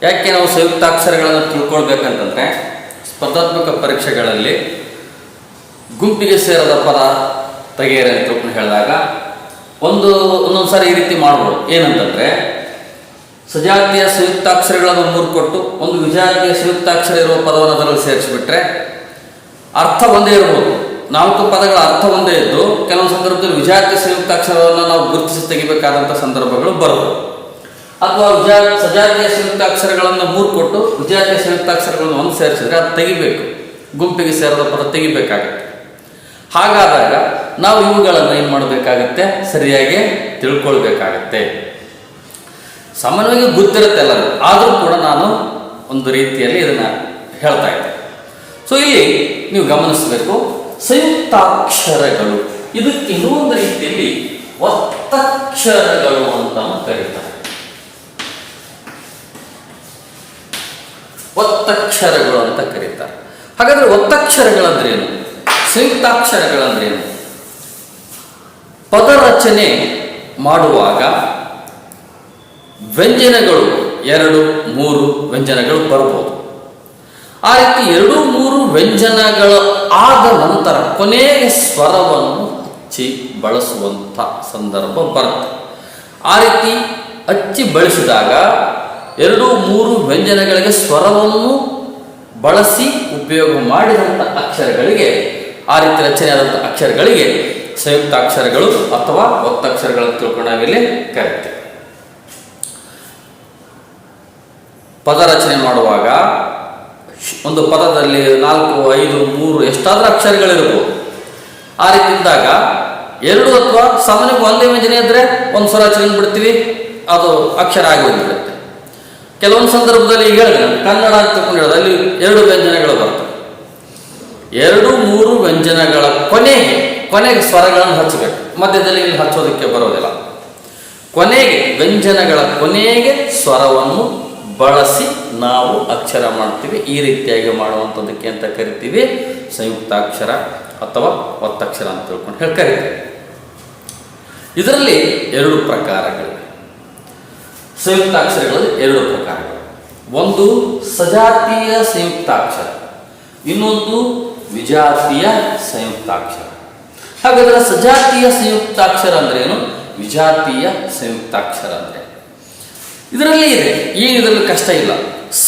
ಯಾಕೆ ನಾವು ಸಂಯುಕ್ತಾಕ್ಷರಗಳನ್ನು ತಿಳ್ಕೊಳ್ಬೇಕಂತಂದ್ರೆ, ಸ್ಪರ್ಧಾತ್ಮಕ ಪರೀಕ್ಷೆಗಳಲ್ಲಿ ಗುಂಪಿಗೆ ಸೇರದ ಪದ ತೆಗೆಯಿರಿ ಅಂತ ತಿಳ್ಕೊಂಡು ಹೇಳಿದಾಗ ಒಂದೊಂದು ಸಾರಿ ಈ ರೀತಿ ಮಾಡ್ಬೋದು. ಏನಂತಂದರೆ, ಸಜಾತಿಯ ಸಂಯುಕ್ತಾಕ್ಷರಗಳನ್ನು 3 ಕೊಟ್ಟು ಒಂದು ವಿಜಾತಿಯ ಸಂಯುಕ್ತಾಕ್ಷರ ಇರುವ ಪದವನ್ನು ಅದರಲ್ಲಿ ಸೇರಿಸಿಬಿಟ್ರೆ ಅರ್ಥ ಒಂದೇ ಇರ್ಬೋದು. 4 ಪದಗಳ ಅರ್ಥ ಒಂದೇ ಇದ್ದು ಕೆಲವೊಂದು ಸಂದರ್ಭದಲ್ಲಿ ವಿಜಾತಿಯ ಸಂಯುಕ್ತಾಕ್ಷರವನ್ನು ನಾವು ಗುರುತಿಸಿ ತೆಗಿಬೇಕಾದಂಥ ಸಂದರ್ಭಗಳು ಬರಬಹುದು. ಅಥವಾ ಸಜಾತಿಯ ಸಂಯುಕ್ತಾಕ್ಷರಗಳನ್ನು 3 ಕೊಟ್ಟು ವಿಜಾತಿಯ ಸಂಯುಕ್ತಾಕ್ಷರಗಳನ್ನು 1 ಸೇರಿಸಿದ್ರೆ ಅದು ತೆಗಿಬೇಕು, ಗುಂಪಿಗೆ ಸೇರದ ಪದ ತೆಗಿಬೇಕಾಗತ್ತೆ. ಹಾಗಾದಾಗ ನಾವು ಇವುಗಳನ್ನು ಏನು ಮಾಡಬೇಕಾಗತ್ತೆ? ಸರಿಯಾಗಿ ತಿಳ್ಕೊಳ್ಬೇಕಾಗತ್ತೆ. ಸಾಮಾನ್ಯವಾಗಿ ಗೊತ್ತಿರುತ್ತೆ ಎಲ್ಲರೂ, ಆದರೂ ಕೂಡ ನಾನು ಒಂದು ರೀತಿಯಲ್ಲಿ ಇದನ್ನು ಹೇಳ್ತಾ ಇದ್ದೆ. ಸೊ ಇಲ್ಲಿ ನೀವು ಗಮನಿಸಬೇಕು, ಸಂಯುಕ್ತಾಕ್ಷರಗಳು ಇದಕ್ಕೆ ಇನ್ನೊಂದು ರೀತಿಯಲ್ಲಿ ಒತ್ತಕ್ಷರಗಳು ಅಂತ ಕರೀತಾರೆ. ಒತ್ತಕ್ಷರಗಳು ಅಂತ ಕರೀತಾರೆ. ಹಾಗಾದ್ರೆ ಒತ್ತಕ್ಷರಗಳಂದ್ರೇನು, ಸಂಯುಕ್ತಾಕ್ಷರಗಳಂದ್ರೇನು? ಪದ ರಚನೆ ಮಾಡುವಾಗ ವ್ಯಂಜನಗಳು 2, 3 ವ್ಯಂಜನಗಳು ಬರ್ಬೋದು. ಆ ರೀತಿ 2, 3 ವ್ಯಂಜನಗಳು ಆದ ನಂತರ ಕೊನೆಯ ಸ್ವರವನ್ನು ಹಚ್ಚಿ ಬಳಸುವಂಥ ಸಂದರ್ಭ ಬರುತ್ತೆ. ಆ ರೀತಿ ಹಚ್ಚಿ ಬಳಸಿದಾಗ 2, 3 ವ್ಯಂಜನಗಳಿಗೆ ಸ್ವರವನ್ನು ಬಳಸಿ ಉಪಯೋಗ ಮಾಡಿದಂಥ ಅಕ್ಷರಗಳಿಗೆ, ಆ ರೀತಿ ರಚನೆಯಾದಂಥ ಅಕ್ಷರಗಳಿಗೆ ಸಂಯುಕ್ತಾಕ್ಷರಗಳು ಅಥವಾ ಒತ್ತಕ್ಷರಗಳನ್ನು ತಿಳ್ಕೊಂಡು ನಾವಿಲ್ಲಿ ಕರಿತೇವೆ. ಪದ ರಚನೆ ಮಾಡುವಾಗ ಒಂದು ಪದದಲ್ಲಿ 4, 5, 3 ಎಷ್ಟಾದರೂ ಅಕ್ಷರಗಳಿರ್ಬೋದು. ಆ ರೀತಿ ಇದ್ದಾಗ 2 ಅಥವಾ ಸಾಮಾನ್ಯವಾಗಿ ಒಂದೇ ವ್ಯಂಜನೆ ಇದ್ದರೆ ಒಂದು ಸ್ವರ ಹಚ್ಕೊಂಡು ಬಿಡ್ತೀವಿ, ಅದು ಅಕ್ಷರ ಆಗಿ ಹೋಗಿಬಿಡುತ್ತೆ. ಕೆಲವೊಂದು ಸಂದರ್ಭದಲ್ಲಿ ಈಗ ಹೇಳಿದ್ರೆ ಕನ್ನಡ ಅಂತ ತಿಳ್ಕೊಂಡಿರೋದು ಅಲ್ಲಿ 2 ವ್ಯಂಜನಗಳು ಬರ್ತವೆ. 2, 3 ವ್ಯಂಜನಗಳ ಕೊನೆಗೆ ಸ್ವರಗಳನ್ನು ಹಚ್ಚಬೇಕು. ಮಧ್ಯದಲ್ಲಿ ಇಲ್ಲಿ ಹಚ್ಚೋದಕ್ಕೆ ಬರೋದಿಲ್ಲ. ಕೊನೆಗೆ ವ್ಯಂಜನಗಳ ಕೊನೆಗೆ ಸ್ವರವನ್ನು ಬಳಸಿ ನಾವು ಅಕ್ಷರ ಮಾಡ್ತೀವಿ. ಈ ರೀತಿಯಾಗಿ ಮಾಡುವಂಥದ್ದಕ್ಕೆ ಅಂತ ಕರಿತೀವಿ ಸಂಯುಕ್ತಾಕ್ಷರ ಅಥವಾ ಒತ್ತಕ್ಷರ ಅಂತ ತಿಳ್ಕೊಂಡು ಕರಿತೀವಿ. ಇದರಲ್ಲಿ 2 ಪ್ರಕಾರಗಳಿವೆ. ಸಂಯುಕ್ತಾಕ್ಷರಗಳಲ್ಲಿ 2 ಪ್ರಕಾರಗಳು. ಒಂದು ಸಜಾತೀಯ ಸಂಯುಕ್ತಾಕ್ಷರ, ಇನ್ನೊಂದು ವಿಜಾತೀಯ ಸಂಯುಕ್ತಾಕ್ಷರ. ಹಾಗಾದ್ರೆ ಸಜಾತೀಯ ಸಂಯುಕ್ತಾಕ್ಷರ ಅಂದ್ರೆ ಏನು, ವಿಜಾತೀಯ ಸಂಯುಕ್ತಾಕ್ಷರ ಅಂದ್ರೆ ಇದರಲ್ಲಿ ಇದೆ, ಏನು ಇದರಲ್ಲಿ ಕಷ್ಟ ಇಲ್ಲ.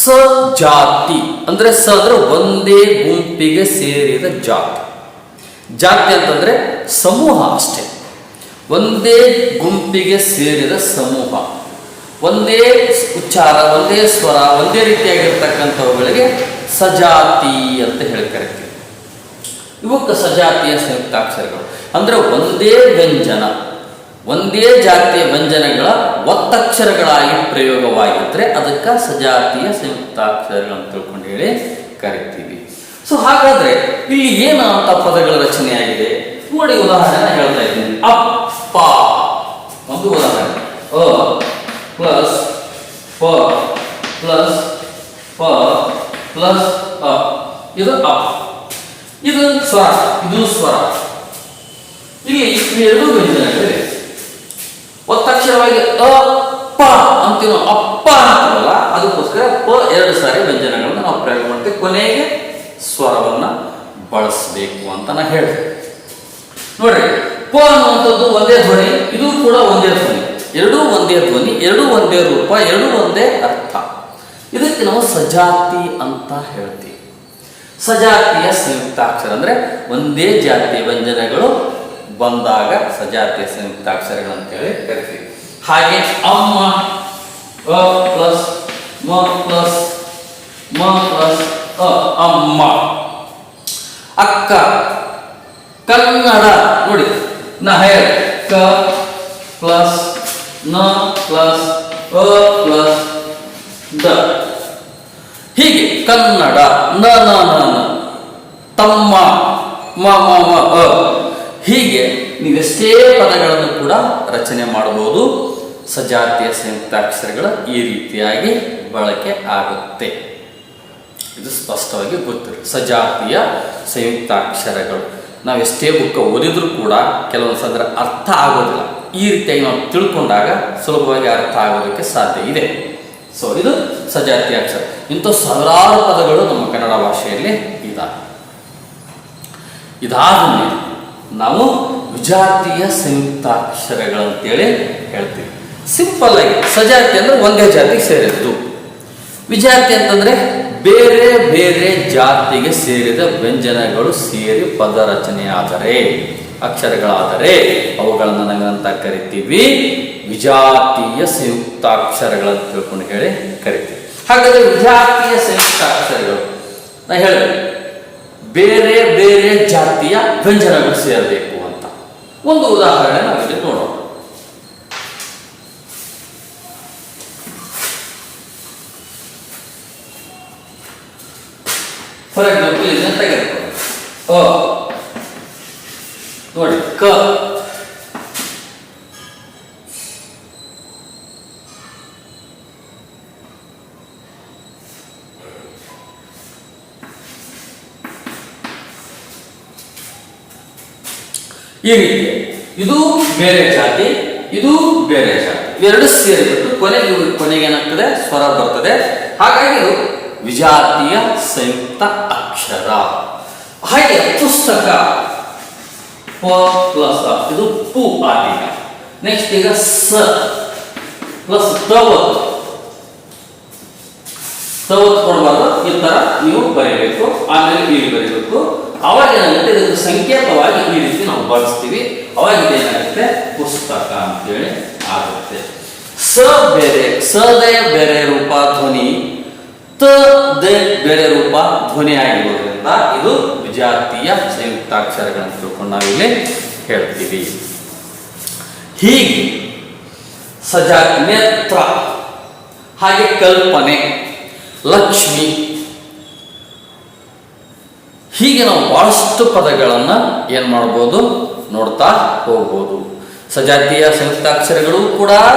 ಸಜಾತಿ ಅಂದ್ರೆ ಸ ಅಂದ್ರೆ ಒಂದೇ ಗುಂಪಿಗೆ ಸೇರಿದ ಜಾತಿ. ಜಾತಿ ಅಂತಂದ್ರೆ ಸಮೂಹ ಅಷ್ಟೇ, ಒಂದೇ ಗುಂಪಿಗೆ ಸೇರಿದ ಸಮೂಹ, ಒಂದೇ ಉಚ್ಚಾರ, ಒಂದೇ ಸ್ವರ, ಒಂದೇ ರೀತಿಯಾಗಿರ್ತಕ್ಕಂಥವುಗಳಿಗೆ ಸಜಾತಿ ಅಂತ ಹೇಳಿ ಕರಿತೀವಿ. ಇವಕ್ಕೆ ಸಜಾತಿಯ ಸಂಯುಕ್ತಾಕ್ಷರಗಳು ಅಂದ್ರೆ ಒಂದೇ ವ್ಯಂಜನ, ಒಂದೇ ಜಾತಿಯ ವ್ಯಂಜನಗಳ ಒತ್ತಕ್ಷರಗಳಾಗಿ ಪ್ರಯೋಗವಾಗಿದ್ದರೆ ಅದಕ್ಕೆ ಸಜಾತಿಯ ಸಂಯುಕ್ತಾಕ್ಷರಗಳು ಅಂತ ತಿಳ್ಕೊಂಡು ಹೇಳಿ ಕರಿತೀವಿ. ಸೊ ಹಾಗಾದ್ರೆ ಇಲ್ಲಿ ಏನು ಅಂತ ಪದಗಳ ರಚನೆಯಾಗಿದೆ ನೋಡಿ. ಉದಾಹರಣೆ ಹೇಳ್ತಾ ಇದ್ದೀನಿ. ಅಪ್ಪ ಒಂದು ಉದಾಹರಣೆ. ಅ ಪ್ಲಸ್ ಪ ಪ್ಲಸ್ ಪ ಪ್ಲಸ್ ಅ, ಇದು ಅಪ್, ಇದು ಸ್ವರ, ಇದು ಸ್ವರ. ಇಲ್ಲಿ ಎರಡು ವ್ಯಂಜನಗಳಿವೆ. ಒತ್ತಕ್ಷರವಾಗಿ ಅಪ್ಪ ಅಂತೀವಿ, ಅಪ್ಪ ಅಂತೀವಲ್ಲ, ಅದಕ್ಕೋಸ್ಕರ ಪ ಎರಡು ಸಾರಿ ವ್ಯಂಜನಗಳನ್ನು ನಾವು ಪ್ರಯೋಗ ಮಾಡ್ತೀವಿ, ಕೊನೆಗೆ ಸ್ವರವನ್ನ ಬಳಸಬೇಕು ಅಂತ ನಾ ಹೇಳಿದೆ. ನೋಡ್ರಿ, ಪ ಅನ್ನುವಂಥದ್ದು ಒಂದೇ ಧ್ವನಿ, ಇದು ಕೂಡ ಒಂದೇ ಧ್ವನಿ, ಎರಡೂ ಒಂದೇ ಧ್ವನಿ, ಎರಡೂ ಒಂದೇ ರೂಪ, ಎರಡೂ ಒಂದೇ ಅರ್ಥ. ಇದಕ್ಕೆ ನಾವು ಸಜಾತಿ ಅಂತ ಹೇಳ್ತೀವಿ. ಸಜಾತಿಯ ಸಂಯುಕ್ತಾಕ್ಷರ ಅಂದ್ರೆ ಒಂದೇ ಜಾತಿಯ ವ್ಯಂಜನಗಳು ಬಂದಾಗ ಸಜಾತಿಯ ಸಂಯುಕ್ತಾಕ್ಷರಗಳು ಅಂತೇಳಿ ಕರಿತೀವಿ. ಹಾಗೆ ಅಮ್ಮ, ಅ ಪ್ಲಸ್ ಮ ಪ್ಲಸ್ ಮ ಪ್ಲಸ್ ಅ, ಅಮ್ಮ. ಅಕ್ಕ, ಕನ್ನಡ ನೋಡಿ, ನ ಹೇಳ ಕ ಪ್ಲಸ್ ನ ಪ್ಲಸ್ ಅ ಪ್ಲಸ್ ದ, ಹೀಗೆ ಕನ್ನಡ, ನ ನ ನ ನ, ತಮ್ಮ, ಮ ಮ ಮ ಅ. ಹೀಗೆ ನೀವೆಷ್ಟೇ ಪದಗಳನ್ನು ಕೂಡ ರಚನೆ ಮಾಡಬಹುದು. ಸಜಾತಿಯ ಸಂಯುಕ್ತಾಕ್ಷರಗಳು ಈ ರೀತಿಯಾಗಿ ಬಳಕೆ ಆಗುತ್ತೆ. ಇದು ಸ್ಪಷ್ಟವಾಗಿ ಗೊತ್ತಿದೆ. ಸಜಾತಿಯ ಸಂಯುಕ್ತಾಕ್ಷರಗಳು ನಾವೆಷ್ಟೇ ಬುಕ್ ಓದಿದ್ರೂ ಕೂಡ ಕೆಲವೊಂದು ಸಂದರ್ಭ ಅರ್ಥ ಆಗೋದಿಲ್ಲ. ಈ ರೀತಿಯಾಗಿ ನಾವು ತಿಳ್ಕೊಂಡಾಗ ಸುಲಭವಾಗಿ ಅರ್ಥ ಆಗೋದಕ್ಕೆ ಸಾಧ್ಯ ಇದೆ. ಸೊ ಇದು ಸಜಾತಿಯ ಅಕ್ಷರ. ಇಂಥ ಸಾವಿರಾರು ಪದಗಳು ನಮ್ಮ ಕನ್ನಡ ಭಾಷೆಯಲ್ಲಿ ಇದ್ದಾವೆ. ಇದಾದ ಮೇಲೆ ನಾವು ವಿಜಾತೀಯ ಸಂಯುಕ್ತಾಕ್ಷರಗಳಂತೇಳಿ ಹೇಳ್ತೀವಿ. ಸಿಂಪಲ್ ಆಗಿ ಸಜಾತಿ ಅಂದ್ರೆ ಒಂದೇ ಜಾತಿಗೆ ಸೇರಿದ್ದು, ವಿಜಾತಿ ಅಂತಂದ್ರೆ ಬೇರೆ ಬೇರೆ ಜಾತಿಗೆ ಸೇರಿದ ವ್ಯಂಜನಗಳು ಸೇರಿ ಪದ ರಚನೆಯಾದರೆ, ಅಕ್ಷರಗಳಾದರೆ ಅವುಗಳನ್ನು ನಾವೇನಂತ ಕರಿತೀವಿ, ವಿಜಾತೀಯ ಸಂಯುಕ್ತಾಕ್ಷರಗಳಂತ ತಿಳ್ಕೊಂಡು ಹೇಳಿ ಕರಿತೀವಿ. ಹಾಗಾದ್ರೆ ವಿಜಾತೀಯ ಸಂಯುಕ್ತಾಕ್ಷರಗಳು ನಾ ಹೇಳಿದೆ ಬೇರೆ ಬೇರೆ ಜಾತಿಯ ವ್ಯಂಜನಗಳು ಸೇರಬೇಕು ಅಂತ. ಒಂದು ಉದಾಹರಣೆ ನಾವಿಲ್ಲಿ ನೋಡೋಣ. ಫಾರ್ ಎಕ್ಸಾಂಪಲ್ ಇದನ್ನ ತೆಗೆದುಕೊಳ್ಳಿ. ಅ ನೋಡಿ, ಕ ಈ ರೀತಿ ಇದು ಬೇರೆ ಜಾತಿ, ಇದು ಬೇರೆ ಜಾತಿ, ಇವೆರಡು ಸೇರಿಬಿಟ್ಟು ಕೊನೆಗೆ ಏನಾಗ್ತದೆ, ಸ್ವರ ಬರ್ತದೆ. ಹಾಗಾಗಿ ಇದು ವಿಜಾತೀಯ ಸಂಯುಕ್ತ ಅಕ್ಷರ. ಹಾಗೆ ಪುಸ್ತಕ ಪ ಪ್ಲಸ್ ಅ, ಇದು ಪು ಆಗ. ನೆಕ್ಸ್ಟ್ ಈಗ ಸ ಪ್ಲಸ್ ತವತ್ ಕೊಡಬಾರ್ದು, ಈ ತರ ನೀವು ಬರೀಬೇಕು. ಆಮೇಲೆ ಇಲ್ಲಿ ಬರೀಬೇಕು. ಅವಾಗ ಏನಾಗುತ್ತೆ, ಇದಕ್ಕೆ ಸಂಕೇತವಾಗಿ ಈ ರೀತಿ ನಾವು ಬಳಸ್ತೀವಿ. ಅವಾಗ ಇದೇನಾಗುತ್ತೆ, ಪುಸ್ತಕ ಅಂತೇಳಿ ಆಗುತ್ತೆ. ಸ ಬೇರೆ, ಸದೇ ಬೇರೆ ರೂಪ ಧ್ವನಿ, ತ ದೇ ಬೇರೆ ರೂಪ ಧ್ವನಿ ಆಗಿರೋದ್ರಿಂದ ಇದು ವಿಜಾತೀಯ ಸಂಯುಕ್ತಾಕ್ಷರಗಳನ್ನು ತಿಳ್ಕೊಂಡು ನಾವಿಲ್ಲಿ ಹೇಳ್ತೀವಿ. ಹೀಗೆ ಸಜಾತಿ, ನೇತ್ರ, ಹಾಗೆ ಕಲ್ಪನೆ, ಲಕ್ಷ್ಮಿ, ಹೀಗೆ ನಾವು ಬಹಳಷ್ಟು ಪದಗಳನ್ನು ಏನು ಮಾಡ್ಬೋದು, ನೋಡ್ತಾ ಹೋಗ್ಬೋದು. ಸಜಾತಿಯ ಸಂಯುಕ್ತಾಕ್ಷರಗಳು ಕೂಡ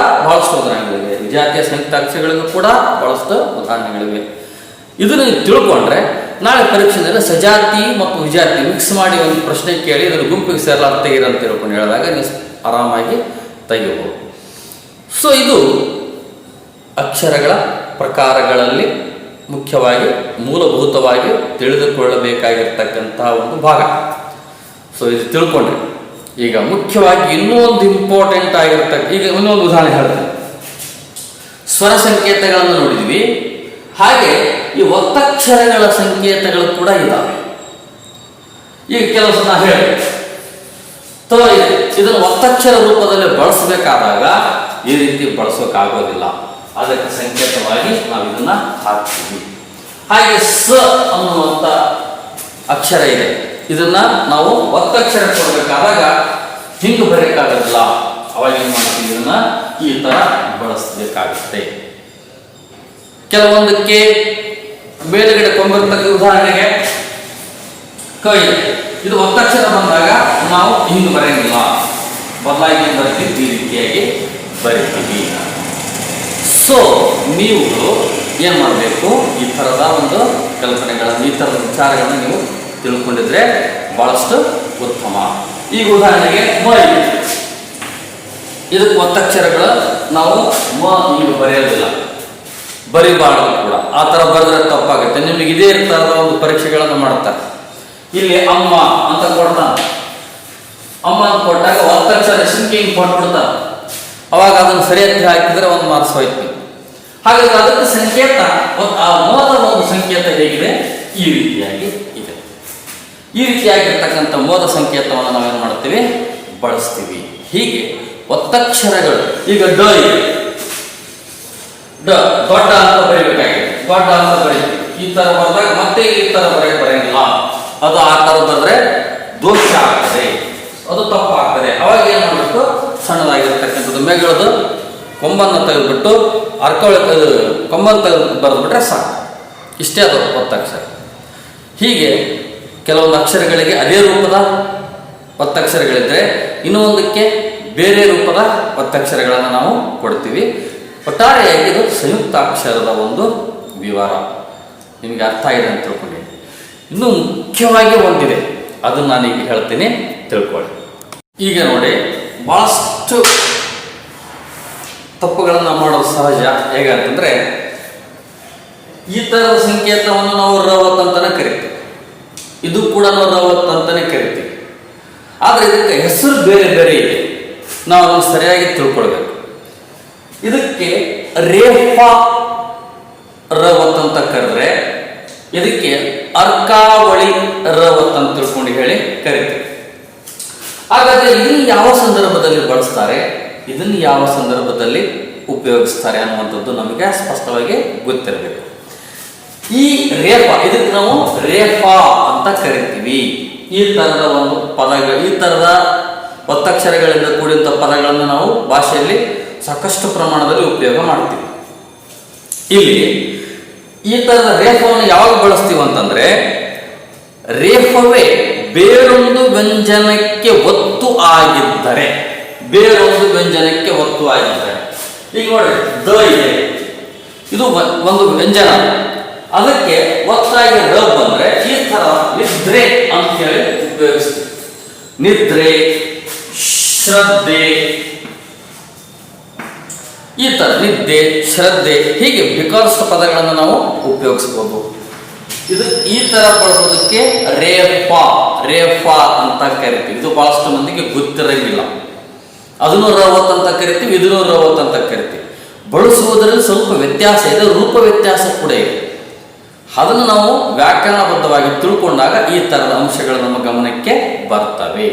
ಬಹಳಷ್ಟು ಉದಾಹರಣೆಗಳಿವೆ, ವಿಜಾತಿಯ ಸಂಯುಕ್ತಾಕ್ಷರಗಳಿಗೂ ಕೂಡ ಬಹಳಷ್ಟು ಉದಾಹರಣೆಗಳಿವೆ. ಇದನ್ನು ತಿಳ್ಕೊಂಡ್ರೆ ನಾಳೆ ಪರೀಕ್ಷೆಯಲ್ಲಿ ಸಜಾತಿ ಮತ್ತು ವಿಜಾತಿ ಮಿಕ್ಸ್ ಮಾಡಿ ಒಂದು ಪ್ರಶ್ನೆ ಕೇಳಿ ಇದನ್ನು ಗುಂಪಿಗೆ ಸೇರಲಾರ ತೆಗೀರ ಅಂತ ತಿಳ್ಕೊಂಡು ಹೇಳಿದಾಗ ನೀವು ಆರಾಮಾಗಿ ತೆಗಿಬೋದು. ಸೊ ಇದು ಅಕ್ಷರಗಳ ಪ್ರಕಾರಗಳಲ್ಲಿ ಮುಖ್ಯವಾಗಿ ಮೂಲಭೂತವಾಗಿ ತಿಳಿದುಕೊಳ್ಳಬೇಕಾಗಿರ್ತಕ್ಕಂತಹ ಒಂದು ಭಾಗ. ಸೊ ಇದು ತಿಳ್ಕೊಂಡ್ರೆ ಈಗ ಮುಖ್ಯವಾಗಿ ಇನ್ನೂ ಒಂದು ಇಂಪಾರ್ಟೆಂಟ್ ಈಗ ಇನ್ನೊಂದು ಉದಾಹರಣೆ ಹೇಳ್ತೇನೆ. ಸ್ವರ ಸಂಕೇತಗಳನ್ನು ನೋಡಿದ್ವಿ, ಹಾಗೆ ಈ ಒತ್ತಕ್ಷರಗಳ ಸಂಕೇತಗಳು ಕೂಡ ಇದ್ದಾವೆ. ಈಗ ಕೆಲವು ಸಲ ಹೇಳಿ ಇದನ್ನು ಒತ್ತಕ್ಷರ ರೂಪದಲ್ಲಿ ಬಳಸಬೇಕಾದಾಗ ಈ ರೀತಿ ಬಳಸೋಕ್ಕಾಗೋದಿಲ್ಲ. ಅದಕ್ಕೆ ಸಂಕೇತವಾಗಿ ನಾವು ಇದನ್ನ ಹಾಕ್ತೀವಿ. ಹಾಗೆ ಸ ಅನ್ನುವಂಥ ಅಕ್ಷರ ಇದೆ, ಇದನ್ನ ನಾವು ಒತ್ತಕ್ಷರ ಕೊಡಬೇಕಾದಾಗ ಹಿಂಗೆ ಬರೆಯಕ್ಕಾಗೋದಿಲ್ಲ. ಅವಾಗ ಏನು ಮಾಡ್ತೀವಿ, ಇದನ್ನ ಈ ತರ ಬಳಸಬೇಕಾಗುತ್ತೆ. ಕೆಲವೊಂದಕ್ಕೆ ಮೇಲುಗಡೆ ಕೊಂಬಿರ್ತಕ್ಕ ಉದಾಹರಣೆಗೆ ಕೈ, ಇದು ಒತ್ತಕ್ಷರ ಬಂದಾಗ ನಾವು ಹಿಂಗೆ ಬರೆಯಂಗಿಲ್ಲ, ಬದಲಾಗಿ ಬರ್ತೀವಿ, ಈ ರೀತಿಯಾಗಿ ಬರಿತೀವಿ. ಸೊ ನೀವು ಏನು ಮಾಡಬೇಕು, ಈ ಥರದ ಒಂದು ಕಲ್ಪನೆಗಳನ್ನು, ಈ ಥರದ ವಿಚಾರಗಳನ್ನು ನೀವು ತಿಳ್ಕೊಂಡಿದ್ರೆ ಬಹಳಷ್ಟು ಉತ್ತಮ. ಈಗ ಉದಾಹರಣೆಗೆ ಮ, ಇದಕ್ಕೆ ಒತ್ತಕ್ಷರಗಳು ನಾವು ಮ ಈಗ ಬರೆಯೋದಿಲ್ಲ, ಬರಿಬಾರ್ದು ಕೂಡ. ಆ ಥರ ಬರೆದ್ರೆ ತಪ್ಪಾಗುತ್ತೆ. ನಿಮಗೆ ಇದೇ ಥರದ ಒಂದು ಪರೀಕ್ಷೆಗಳನ್ನು ಮಾಡ್ತಾರೆ. ಇಲ್ಲಿ ಅಮ್ಮ ಅಂತ ಕೊಡ್ತಾನೆ, ಅಮ್ಮ ಅಂತ ಕೊಟ್ಟಾಗ ಒತ್ತಕ್ಷರ ಸಂಖ್ಯೆ ಕೊಟ್ಬಿಡ್ತಾನೆ. ಅವಾಗ ಅದನ್ನು ಸರಿಯಾಗಿ ಹಾಕಿದ್ರೆ ಒಂದು ಮಾರ್ಕ್ಸ್ ಹೋಯ್ತು. ಹಾಗಾದ್ರೆ ಅದಕ್ಕೆ ಸಂಕೇತ, ಆ ಮೋದ ಒಂದು ಸಂಕೇತ ಹೇಗಿದೆ, ಈ ರೀತಿಯಾಗಿ ಇದೆ. ಈ ರೀತಿಯಾಗಿರ್ತಕ್ಕಂಥ ಮೋದ ಸಂಕೇತವನ್ನು ನಾವೇನು ಮಾಡ್ತೀವಿ, ಬಳಸ್ತೀವಿ. ಹೀಗೆ ಒತ್ತಕ್ಷರಗಳು, ಈಗ ಡ ಇದೆ, ಡ ದೊಡ್ಡ ಅಂತ ಬರೀಬೇಕಾಗಿದೆ, ದೊಡ್ಡ ಅಂತ ಬರೀತೀವಿ. ಈ ತರ ಬರೆದಾಗ ಮತ್ತೆ ಈ ತರ ಬರೆಯಂಗಿಲ್ಲ, ಅದು ಆ ತರ ಬರೆದ್ರೆ ದೋಷ ಆಗ್ತದೆ, ಅದು ತಪ್ಪು ಆಗ್ತದೆ. ಅವಾಗ ಏನು ಮಾಡಬೇಕು, ಸಣ್ಣದಾಗಿರ್ತಕ್ಕಂಥದ್ದು ಮೇಗಳದು ಕೊಂಬನ್ನು ತೆಗೆದುಬಿಟ್ಟು ಕೊಂಬನ್ನು ತೆಗೆದು ಬರೆದ್ಬಿಟ್ರೆ ಸಾಕು. ಇಷ್ಟೇ ಅದು ಒತ್ತಕ್ಷರ. ಹೀಗೆ ಕೆಲವೊಂದು ಅಕ್ಷರಗಳಿಗೆ ಅದೇ ರೂಪದ ಒತ್ತಕ್ಷರಗಳಿದ್ದರೆ ಇನ್ನೂ ಒಂದಕ್ಕೆ ಬೇರೆ ರೂಪದ ಒತ್ತಕ್ಷರಗಳನ್ನು ನಾವು ಕೊಡ್ತೀವಿ. ಒಟ್ಟಾರೆಯಾಗಿ ಇದು ಸಂಯುಕ್ತ ಅಕ್ಷರದ ಒಂದು ವಿವರ. ನಿಮಗೆ ಅರ್ಥ ಆಗಿದೆ ಅಂತ ತಿಳ್ಕೊಂಡಿದ್ದೀನಿ. ಇನ್ನೂ ಮುಖ್ಯವಾಗಿ ಒಂದಿದೆ, ಅದನ್ನು ನಾನೀಗ ಹೇಳ್ತೀನಿ, ತಿಳ್ಕೊಳ್ಳಿ. ಈಗ ನೋಡಿ, ಭಾಳಷ್ಟು ತಪ್ಪುಗಳನ್ನು ಮಾಡೋದು ಸಹಜ. ಹೇಗೆ ಅಂತಂದರೆ, ಈ ಥರದ ಸಂಕೇತವನ್ನು ನಾವು ರವತ್ ಅಂತಲೇ ಕರಿತೀವಿ, ಇದು ಕೂಡ ನಾವು ರವತ್ ಅಂತಲೇ ಕರಿತೀವಿ. ಆದರೆ ಇದಕ್ಕೆ ಹೆಸರು ಬೇರೆ ಬೇರೆ ಇದೆ, ನಾವು ಅದನ್ನು ಸರಿಯಾಗಿ ತಿಳ್ಕೊಳ್ಬೇಕು. ಇದಕ್ಕೆ ರೇಫಾ ರವತ್ ಅಂತ ಕರೆದ್ರೆ, ಇದಕ್ಕೆ ಅರ್ಕಾವಳಿ ರವತ್ ಅಂತ ತಿಳ್ಕೊಂಡು ಹೇಳಿ ಕರಿತೀವಿ. ಹಾಗಾದರೆ ಇದನ್ನು ಯಾವ ಸಂದರ್ಭದಲ್ಲಿ ಬಳಸ್ತಾರೆ, ಇದನ್ನು ಯಾವ ಸಂದರ್ಭದಲ್ಲಿ ಉಪಯೋಗಿಸ್ತಾರೆ ಅನ್ನುವಂಥದ್ದು ನಮಗೆ ಸ್ಪಷ್ಟವಾಗಿ ಗೊತ್ತಿರಬೇಕು. ಈ ರೇಫಾ, ಇದಕ್ಕೆ ನಾವು ರೇಫಾ ಅಂತ ಕರಿತೀವಿ. ಈ ಥರದ ಒಂದು ಪದಗಳು, ಈ ಥರದ ಒತ್ತಕ್ಷರಗಳಿಂದ ಕೂಡಿದಂಥ ಪದಗಳನ್ನು ನಾವು ಭಾಷೆಯಲ್ಲಿ ಸಾಕಷ್ಟು ಪ್ರಮಾಣದಲ್ಲಿ ಉಪಯೋಗ ಮಾಡ್ತೀವಿ. ಇಲ್ಲಿ ಈ ಥರದ ರೇಫವನ್ನು ಯಾವಾಗ ಬಳಸ್ತೀವಿ ಅಂತಂದ್ರೆ, ರೇಫವೇ ಬೇರೊಂದು ವ್ಯಂಜನಕ್ಕೆ ಒತ್ತು ಆಗಿದ್ದರೆ, ಬೇರೊಂದು ವ್ಯಂಜನಕ್ಕೆ ಒತ್ತು ಆಗಿದ್ದರೆ. ಈಗ ನೋಡಿ, ದ ಇದೆ, ಇದು ಒಂದು ವ್ಯಂಜನ, ಅದಕ್ಕೆ ಒತ್ತಾಗಿ ರ ಬಂದ್ರೆ ಈ ತರ ನಿದ್ರೆ ಅಂತ ಹೇಳಿ ಉಪಯೋಗಿಸ್ತೀವಿ. ನಿದ್ರೆ, ಶ್ರದ್ಧೆ, ಈ ತರ ನಿದ್ದೆ, ಶ್ರದ್ಧೆ, ಹೀಗೆ ಬೇಕಾದಷ್ಟು ಪದಗಳನ್ನು ನಾವು ಉಪಯೋಗಿಸಬಹುದು. ಇದು ಈ ತರ ಬಳಸೋದಕ್ಕೆ ರೇಫಾ, ರೇಫಾ ಅಂತ ಕರಿತೀವಿ. ಇದು ಬಹಳಷ್ಟು ಮಂದಿಗೆ ಗೊತ್ತಿರಂಗಿಲ್ಲ. ಅದನ್ನು ರವತ್ ಅಂತ ಕರಿತೀವಿ, ಇದನ್ನು ರವತ್ ಅಂತ ಕರಿತೀವಿ. ಬಳಸುವುದರಲ್ಲಿ ಸ್ವಲ್ಪ ವ್ಯತ್ಯಾಸ ಇದೆ, ರೂಪ ವ್ಯತ್ಯಾಸ ಕೂಡ ಇದೆ. ಅದನ್ನು ನಾವು ವ್ಯಾಕರಣಬದ್ಧವಾಗಿ ತಿಳ್ಕೊಂಡಾಗ ಈ ತರದ ಅಂಶಗಳು ನಮ್ಮ ಗಮನಕ್ಕೆ ಬರ್ತವೆ.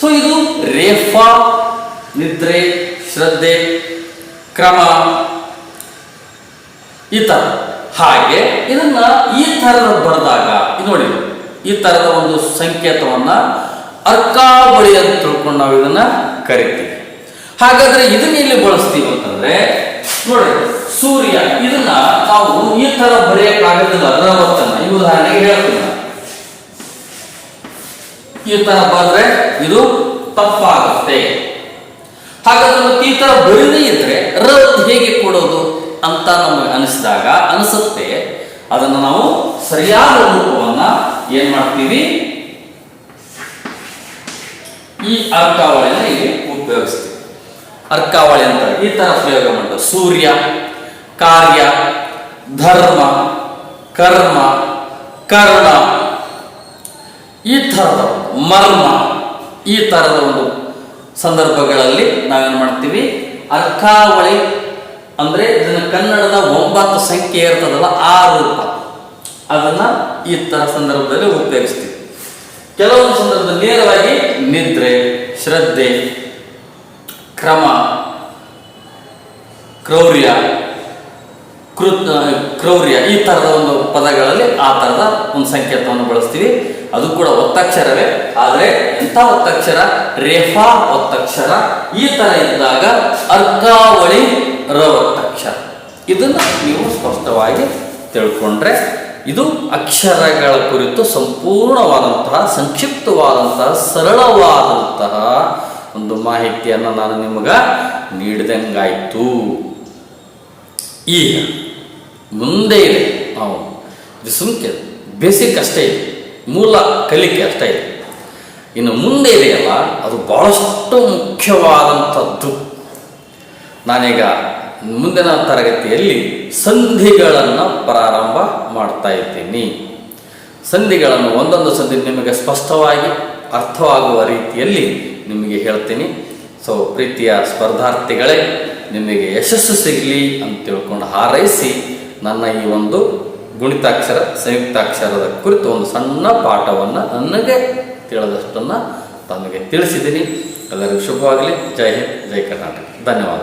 ಸೊ ಇದು ರೇಫಾ, ನಿದ್ರೆ, ಶ್ರದ್ಧೆ, ಕ್ರಮ, ಈ ತರ. ಹಾಗೆ ಇದನ್ನ ಈ ತರದ ಬರೆದಾಗ ನೋಡಿ, ಈ ತರದ ಒಂದು ಸಂಕೇತವನ್ನ ಅರ್ಕಾವಳಿ ಅಂತ ತಿಳ್ಕೊಂಡು ನಾವು ಇದನ್ನ ಕರಿತೀವಿ. ಹಾಗಾದ್ರೆ ಇದನ್ನ ಇಲ್ಲಿ ಬಳಸ್ತೀವಿ ಅಂತಂದ್ರೆ ನೋಡಿ, ಸೂರ್ಯ, ಇದನ್ನ ನಾವು ಈ ತರ ಬರೆಯಕ್ಕಾಗೋದಿಲ್ಲ. ರವತ್ತನ್ನ ಈ ಉದಾಹರಣೆಗೆ ಹೇಳ್ತೀನಿ, ಈ ತರ ಬರೆದ್ರೆ ಇದು ತಪ್ಪಾಗುತ್ತೆ. ಹಾಗಾದ್ರೆ ಮತ್ತೆ ಈ ತರ ಬರೀದೇ ಇದ್ರೆ ರವತ್ ಹೇಗೆ ಕೊಡೋದು ಅಂತ ನಮಗೆ ಅನಿಸುತ್ತೆ. ಅದನ್ನು ನಾವು ಸರಿಯಾದ ರೂಪವನ್ನ ಏನ್ ಮಾಡ್ತೀವಿ, ಈ ಅರ್ಕಾವಳಿಯನ್ನ ಇಲ್ಲಿ ಉಪಯೋಗಿಸ್ತೀವಿ. ಅರ್ಕಾವಳಿ ಅಂತ ಈ ತರ ಪ್ರಯೋಗ ಮಾಡ್ತಾರೆ. ಸೂರ್ಯ, ಕಾರ್ಯ, ಧರ್ಮ, ಕರ್ಮ, ಕರ್ಣ, ಈ ಥರದ ಮರ್ಮ, ಈ ಥರದ ಒಂದು ಸಂದರ್ಭಗಳಲ್ಲಿ ನಾವೇನು ಮಾಡ್ತೀವಿ, ಅರ್ಕಾವಳಿ ಅಂದರೆ ಇದನ್ನು ಕನ್ನಡದ 9 ಸಂಖ್ಯೆ ಇರ್ತದಲ್ಲ ಆ ರೂಪ, ಅದನ್ನು ಈ ಥರ ಸಂದರ್ಭದಲ್ಲಿ ಉಪಯೋಗಿಸ್ತೀವಿ. ಕೆಲವೊಂದು ಸಂದರ್ಭದಲ್ಲಿ ನೇರವಾಗಿ ನಿದ್ರೆ, ಶ್ರದ್ಧೆ, ಕ್ರಮ, ಕ್ರೌರ್ಯ, ಕ್ರೌರ್ಯ ಈ ಥರದ ಒಂದು ಪದಗಳಲ್ಲಿ ಆ ಥರದ ಒಂದು ಸಂಕೇತವನ್ನು ಬಳಸ್ತೀವಿ. ಅದು ಕೂಡ ಒತ್ತಕ್ಷರವೇ, ಆದರೆ ಎಂಥ ಒತ್ತಕ್ಷರ, ರೇಫಾ ಒತ್ತಕ್ಷರ. ಈ ಥರ ಇದ್ದಾಗ ಅರ್ಕಾವಳಿ ರ ಒತ್ತಕ್ಷರ. ಇದನ್ನು ನೀವು ಸ್ಪಷ್ಟವಾಗಿ ತಿಳ್ಕೊಂಡ್ರೆ ಇದು ಅಕ್ಷರಗಳ ಕುರಿತು ಸಂಪೂರ್ಣವಾದಂತಹ, ಸಂಕ್ಷಿಪ್ತವಾದಂತಹ, ಸರಳವಾದಂತಹ ಒಂದು ಮಾಹಿತಿಯನ್ನು ನಾನು ನಿಮಗೆ ನೀಡಿದಂಗಾಯಿತು. ಈಗ ಮುಂದೆ ಇದೆ, ನಾವು ಇದು ಸುಮ್ಕೆ ಬೇಸಿಕ್ ಅಷ್ಟೇ ಇದೆ, ಮೂಲ ಕಲಿಕೆ ಅಷ್ಟೇ ಇದೆ. ಇನ್ನು ಮುಂದೆ ಇದೆಯಲ್ಲ ಅದು ಬಹಳಷ್ಟು ಮುಖ್ಯವಾದಂಥದ್ದು. ನಾನೀಗ ಮುಂದಿನ ತರಗತಿಯಲ್ಲಿ ಸಂಧಿಗಳನ್ನು ಪ್ರಾರಂಭ ಮಾಡ್ತಾ ಇದ್ದೀನಿ. ಸಂಧಿಗಳನ್ನು ಒಂದೊಂದು ಸಂಧಿ ನಿಮಗೆ ಸ್ಪಷ್ಟವಾಗಿ ಅರ್ಥವಾಗುವ ರೀತಿಯಲ್ಲಿ ನಿಮಗೆ ಹೇಳ್ತೀನಿ. ಸೊ ಪ್ರೀತಿಯ ಸ್ಪರ್ಧಾರ್ಥಿಗಳೇ, ನಿಮಗೆ ಯಶಸ್ಸು ಸಿಗಲಿ ಅಂತ ತಿಳ್ಕೊಂಡು ಹಾರೈಸಿ ನನ್ನ ಈ ಒಂದು ಗುಣಿತಾಕ್ಷರ ಸಂಯುಕ್ತಾಕ್ಷರದ ಕುರಿತು ಒಂದು ಸಣ್ಣ ಪಾಠವನ್ನು ನನಗೆ ತಿಳಿದಷ್ಟನ್ನು ತಮಗೆ ತಿಳಿಸಿದ್ದೀನಿ. ಎಲ್ಲರಿಗೂ ಶುಭವಾಗಲಿ. ಜೈ ಹಿಂದ್, ಜೈ ಕರ್ನಾಟಕ. ಧನ್ಯವಾದ.